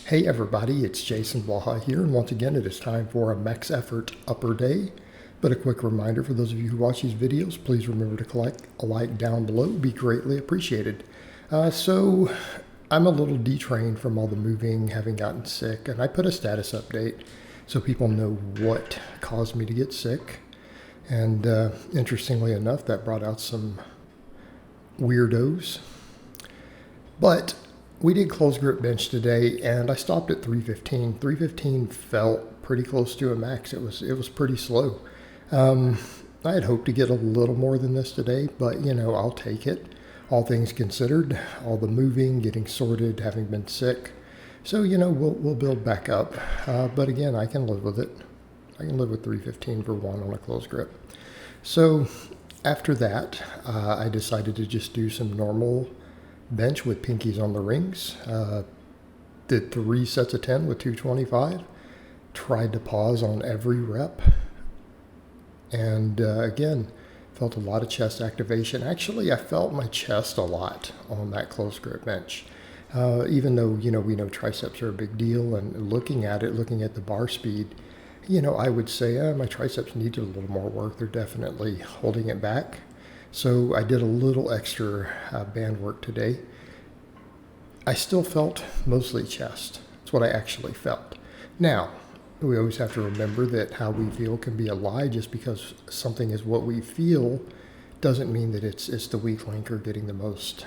Hey everybody, it's Jason Blaha here, and once again it is time for a max effort upper day. But a quick reminder for those of you who watch these videos, please remember to collect a like down below, it would be greatly appreciated. So I'm a little detrained from all the moving, having gotten sick, and I put a status update so people know what caused me to get sick. And interestingly enough, that brought out some weirdos. But we did close grip bench today, and I stopped at 315. 315 felt pretty close to a max. It was pretty slow. I had hoped to get a little more than this today, but I'll take it. All things considered, all the moving, getting sorted, having been sick. So we'll build back up. But again, I can live with it. I can live with 315 for one on a close grip. So after that, I decided to just do some normal bench with pinkies on the rings. Did 3 sets of 10 with 225. Tried to pause on every rep. And again, felt a lot of chest activation. Actually, I felt my chest a lot on that close grip bench. Even though, we know triceps are a big deal, and looking at the bar speed, I would say my triceps need a little more work. They're definitely holding it back. So I did a little extra band work today. I still felt mostly chest. That's what I actually felt. Now, we always have to remember that how we feel can be a lie. Just because something is what we feel doesn't mean that it's the weak link or getting the most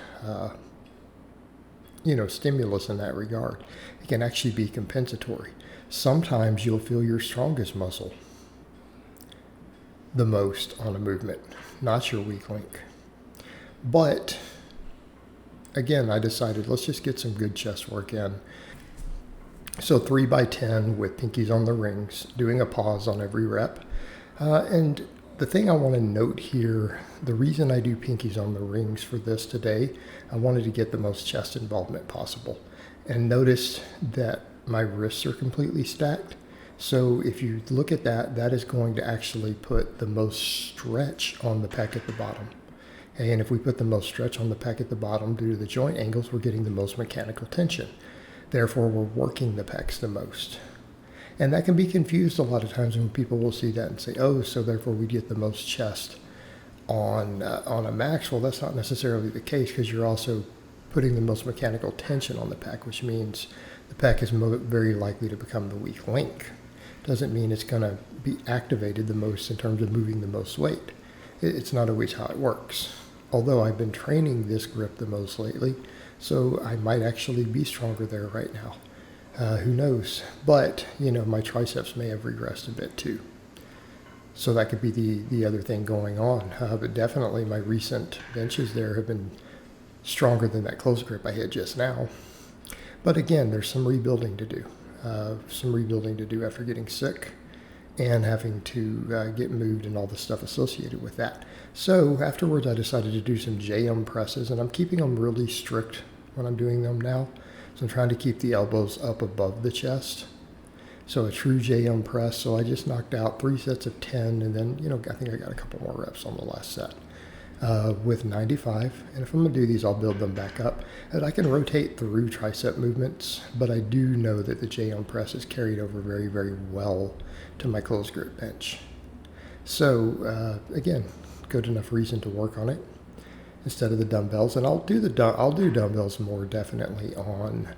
stimulus in that regard. It can actually be compensatory. Sometimes you'll feel your strongest muscle the most on a movement, not your weak link. But again, I decided let's just get some good chest work in. So 3 by 10 with pinkies on the rings, doing a pause on every rep. And the thing I want to note here, the reason I do pinkies on the rings for this today, I wanted to get the most chest involvement possible. And notice that my wrists are completely stacked. So if you look at that, that is going to actually put the most stretch on the pec at the bottom. And if we put the most stretch on the pec at the bottom due to the joint angles, we're getting the most mechanical tension. Therefore, we're working the pecs the most. And that can be confused a lot of times when people will see that and say, oh, so therefore we get the most chest on a max. Well, that's not necessarily the case, because you're also putting the most mechanical tension on the pec, which means the pec is very likely to become the weak link. Doesn't mean it's going to be activated the most in terms of moving the most weight. It's not always how it works. Although I've been training this grip the most lately, so I might actually be stronger there right now. Who knows? But, my triceps may have regressed a bit too. So that could be the other thing going on. But definitely my recent benches there have been stronger than that close grip I had just now. But again, there's some rebuilding to do. After getting sick and having to get moved and all the stuff associated with that. So afterwards, I decided to do some JM presses, and I'm keeping them really strict when I'm doing them now. So I'm trying to keep the elbows up above the chest. So a true JM press. So I just knocked out 3 sets of 10, and then, I think I got a couple more reps on the last set. With 95, and if I'm going to do these, I'll build them back up. And I can rotate through tricep movements, but I do know that the JM press is carried over very, very well to my closed grip bench. So again, good enough reason to work on it instead of the dumbbells. And I'll do dumbbells more definitely on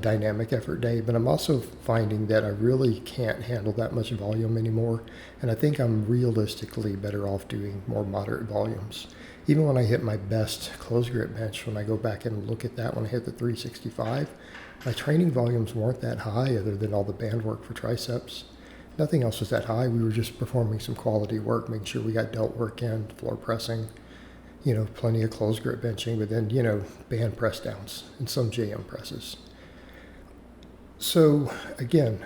dynamic effort day, but I'm also finding that I really can't handle that much volume anymore, and I think I'm realistically better off doing more moderate volumes. Even when I hit my best close grip bench, when I go back and look at that, when I hit the 365, my training volumes weren't that high other than all the band work for triceps. Nothing else was that high. We were just performing some quality work, making sure we got delt work in, floor pressing, plenty of close grip benching, but then, band press downs and some JM presses. So again,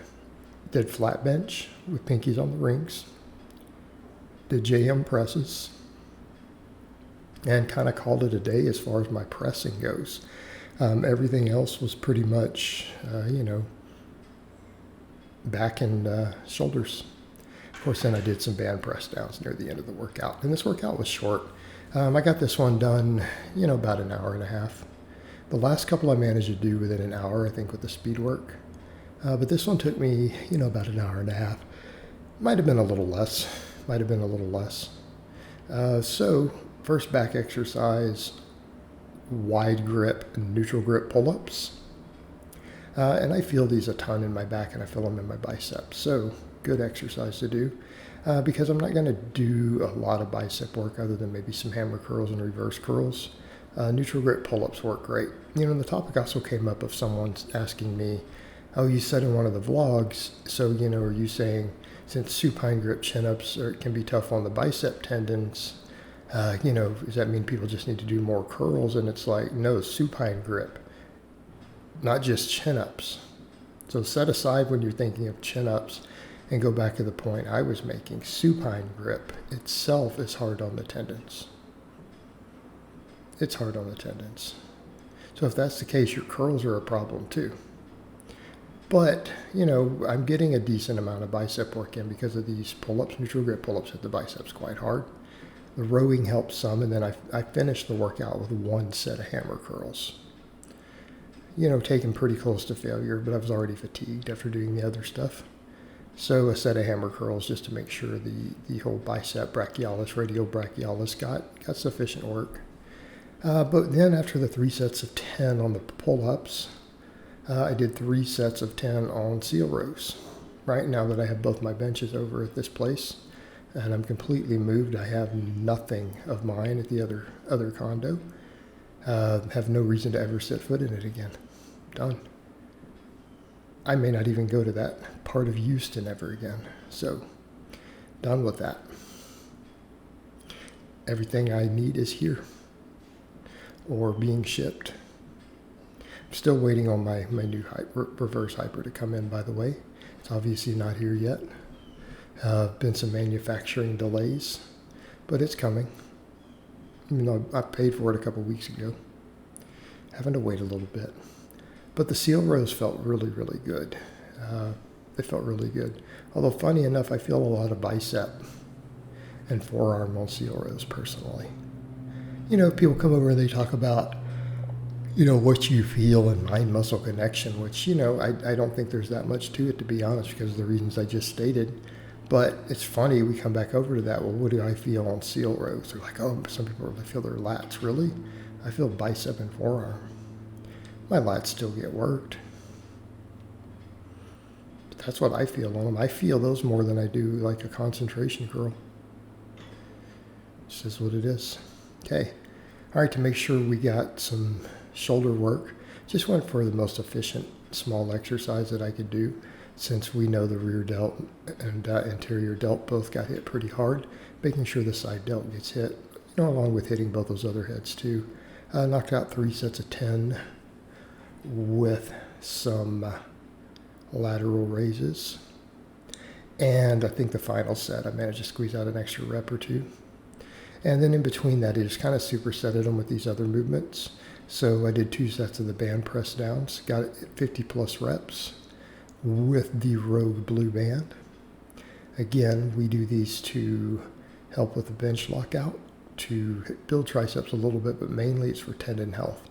did flat bench with pinkies on the rings, did JM presses, and kind of called it a day as far as my pressing goes. Everything else was pretty much, back and shoulders. Of course, then I did some band press downs near the end of the workout. And this workout was short. I got this one done, about an hour and a half. The last couple I managed to do within an hour, I think, with the speed work. But this one took me, about an hour and a half. Might have been a little less. So first back exercise, wide grip and neutral grip pull-ups. And I feel these a ton in my back, and I feel them in my biceps. So good exercise to do because I'm not going to do a lot of bicep work other than maybe some hammer curls and reverse curls. Neutral grip pull-ups work great. The topic also came up of someone asking me, oh, you said in one of the vlogs, so, are you saying since supine grip chin-ups can be tough on the bicep tendons, does that mean people just need to do more curls? And it's like, no, supine grip, not just chin-ups. So set aside when you're thinking of chin-ups and go back to the point I was making. Supine grip itself is hard on the tendons. It's hard on the tendons. So if that's the case, your curls are a problem too. But, I'm getting a decent amount of bicep work in because of these pull-ups. Neutral grip pull-ups hit the biceps quite hard. The rowing helps some, and then I finished the workout with one set of hammer curls. Taken pretty close to failure, but I was already fatigued after doing the other stuff. So a set of hammer curls just to make sure the whole bicep brachialis, radial brachialis got sufficient work. But then after the 3 sets of 10 on the pull-ups, I did 3 sets of 10 on seal rows. Right now that I have both my benches over at this place, and I'm completely moved. I have nothing of mine at the other condo. Have no reason to ever set foot in it again. Done. I may not even go to that part of Houston ever again. So, done with that. Everything I need is here or being shipped. I'm still waiting on my new reverse hyper to come in, by the way. It's obviously not here yet. Been some manufacturing delays, but it's coming. I paid for it a couple weeks ago. Having to wait a little bit. But the seal rows felt really, really good. They felt really good. Although funny enough, I feel a lot of bicep and forearm on seal rows personally. People come over and they talk about, what you feel and mind-muscle connection, which, I don't think there's that much to it, to be honest, because of the reasons I just stated. But it's funny, we come back over to that. Well, what do I feel on seal rows? They're like, oh, some people really feel their lats. Really? I feel bicep and forearm. My lats still get worked. But that's what I feel on them. I feel those more than I do like a concentration curl. It's just what it is. Okay. All right, to make sure we got some shoulder work, just went for the most efficient small exercise that I could do, since we know the rear delt and anterior delt both got hit pretty hard, making sure the side delt gets hit, along with hitting both those other heads too. Knocked out 3 sets of 10 with some lateral raises. And I think the final set, I managed to squeeze out an extra rep or 2. And then in between that, I just kind of supersetted them with these other movements. So I did 2 sets of the band press downs, got 50 plus reps with the Rogue Blue Band. Again, we do these to help with the bench lockout, to build triceps a little bit, but mainly it's for tendon health.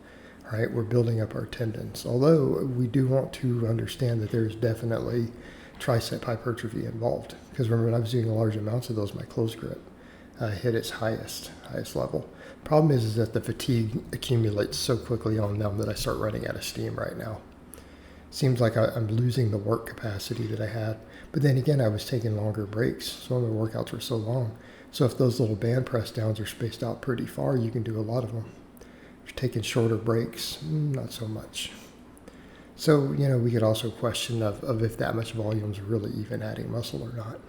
All right, we're building up our tendons. Although we do want to understand that there's definitely tricep hypertrophy involved. Because remember, when I was doing large amounts of those, my close grip hit its highest level. Problem is that the fatigue accumulates so quickly on them that I start running out of steam right now. Seems like I'm losing the work capacity that I had. But then again, I was taking longer breaks. Some of my workouts were so long. So if those little band press downs are spaced out pretty far, you can do a lot of them. If you're taking shorter breaks, not so much. So, we could also question of if that much volume is really even adding muscle or not.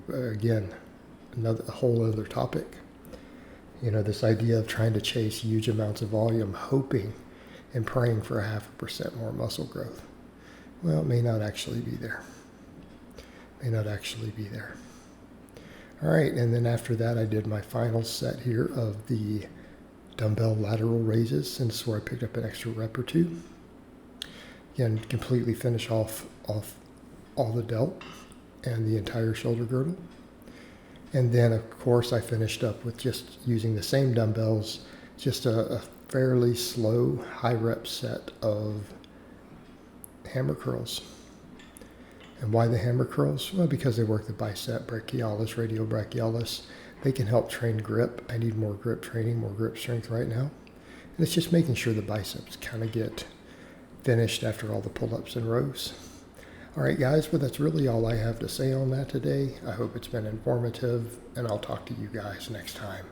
Again, a whole other topic. This idea of trying to chase huge amounts of volume, hoping and praying for 0.5% more muscle growth. Well, it may not actually be there. All right, and then after that, I did my final set here of the dumbbell lateral raises, and this is where I picked up an extra rep or 2. Again, completely finish off all the delt and the entire shoulder girdle. And then, of course, I finished up with just using the same dumbbells, just a fairly slow, high rep set of hammer curls. And why the hammer curls? Well, because they work the bicep, brachialis, radial brachialis. They can help train grip. I need more grip training, more grip strength right now. And it's just making sure the biceps kind of get finished after all the pull-ups and rows. All right, guys, well, that's really all I have to say on that today. I hope it's been informative, and I'll talk to you guys next time.